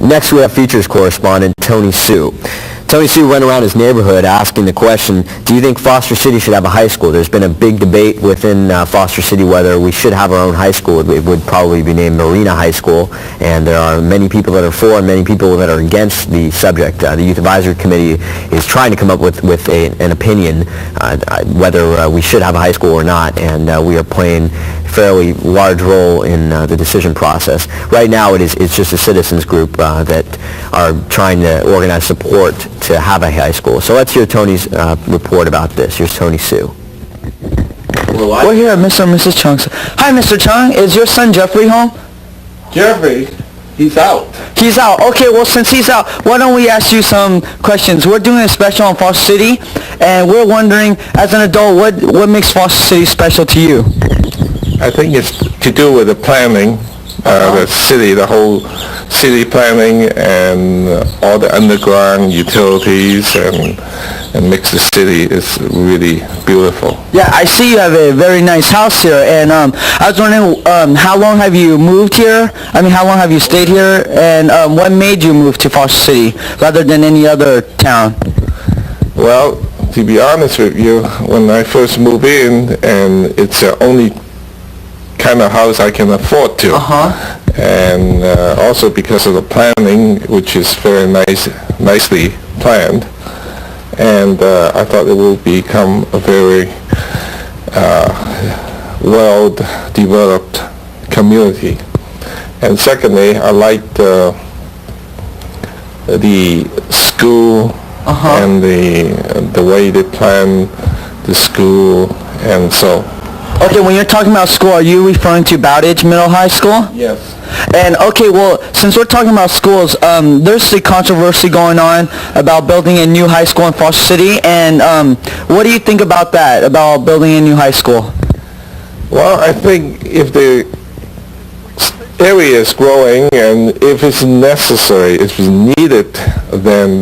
Next, we have features correspondent Tony Sue. Tony Sue went around his neighborhood asking the question, do you think Foster City should have a high school? There's been a big debate within Foster City whether we should have our own high school. It would probably be named Marina High School, and there are many people that are for and many people that are against the subject. The Youth Advisory Committee is trying to come up with an opinion whether we should have a high school or not, and we are playing a fairly large role in the decision process. Right now it's just a citizens group that are trying to organize support to have a high school. So let's hear Tony's report about this. Here's Tony Sue. We're here at Mr. and Mrs. Chung's. Hi, Mr. Chung. Is your son Jeffrey home? Jeffrey? He's out. He's out. Okay, well, since he's out, why don't we ask you some questions? We're doing a special on Foster City, and we're wondering, as an adult, what makes Foster City special to you? I think it's to do with the planning, the city, the whole city planning, and all the underground utilities, and makes the city is really beautiful. Yeah, I see you have a very nice house here, and I was wondering, how long have you moved here? I mean, how long have you stayed here, and what made you move to Foster City rather than any other town? Well, to be honest with you, when I first moved in, and it's the only kind of house I can afford to. And also because of the planning, which is very nicely planned, and I thought it will become a very well-developed community. And secondly, I liked the school and the way they plan the school, and so. Okay, when you're talking about school, are you referring to Bowditch Middle High School? Yes. And okay, well, since we're talking about schools, there's a controversy going on about building a new high school in Foster City, and what do you think about that, about building a new high school? Well, I think if the area is growing and if it's necessary, if it's needed, then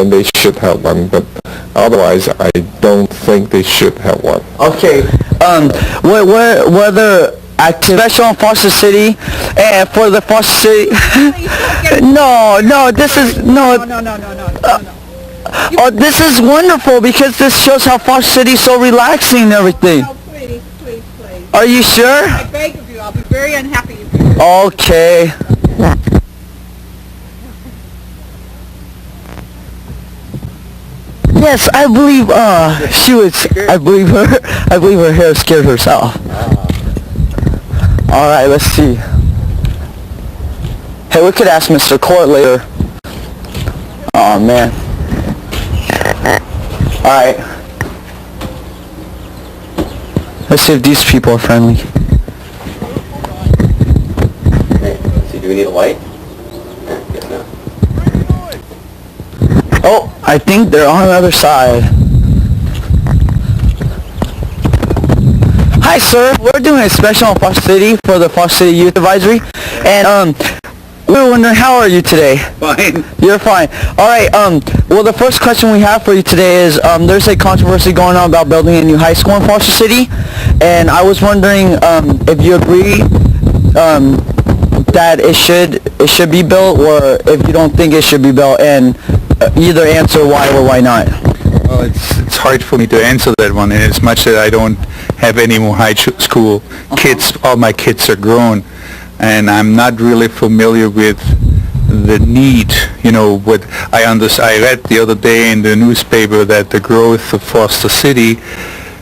they should have one. But otherwise, I don't think they should have one. Okay. What other special in Foster City and for the Foster City? Oh, this is wonderful because this shows how Foster City is so relaxing and everything. Oh, please. Are you sure? I beg of you. I'll be very unhappy if you... Okay. Yes, I believe I believe her hair scared herself. All right, let's see. Hey, we could ask Mr. Court later. Oh man. All right. Let's see if these people are friendly. Do we need a light? Oh, I think they're on the other side. Hi, sir. We're doing a special on Foster City for the Foster City Youth Advisory, and we were wondering, how are you today? Fine. You're fine. All right. Well, the first question we have for you today is there's a controversy going on about building a new high school in Foster City, and I was wondering if you agree that it should be built, or if you don't think it should be built, and either answer why or why not. Well, it's hard for me to answer that one, and as much that I don't have any more high school kids. All my kids are grown, and I'm not really familiar with the need. You know, what I read the other day in the newspaper that the growth of Foster City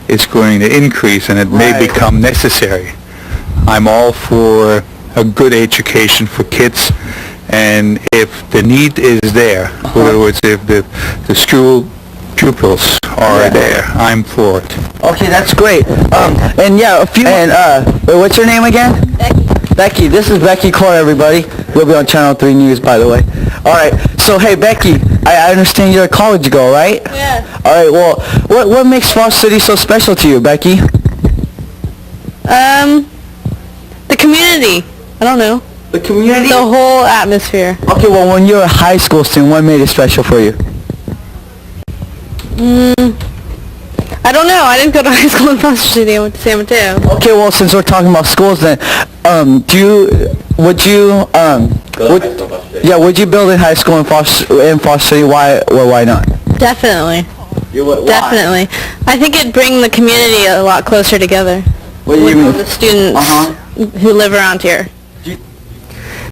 is going to increase, and it may become necessary. I'm all for a good education for kids, and if the need is there, in other words, if the school pupils are there, I'm for it. Okay, that's great. And yeah, what's your name again? Becky. This is Becky Core, everybody. We'll be on Channel 3 News, by the way. All right. So, hey, Becky, I understand you're a college girl, right? Yeah. All right. Well, what makes Foster City so special to you, Becky? The community. I don't know. The community? The whole atmosphere. Okay, well, when you were a high school student, what made it special for you? I don't know. I didn't go to high school in Foster City. I went to San Mateo. Okay, well, since we're talking about schools then, Would you build a high school in Foster City? Why or why not? Definitely. Why? Definitely. I think it'd bring the community a lot closer together. What do you mean? With all the students who live around here.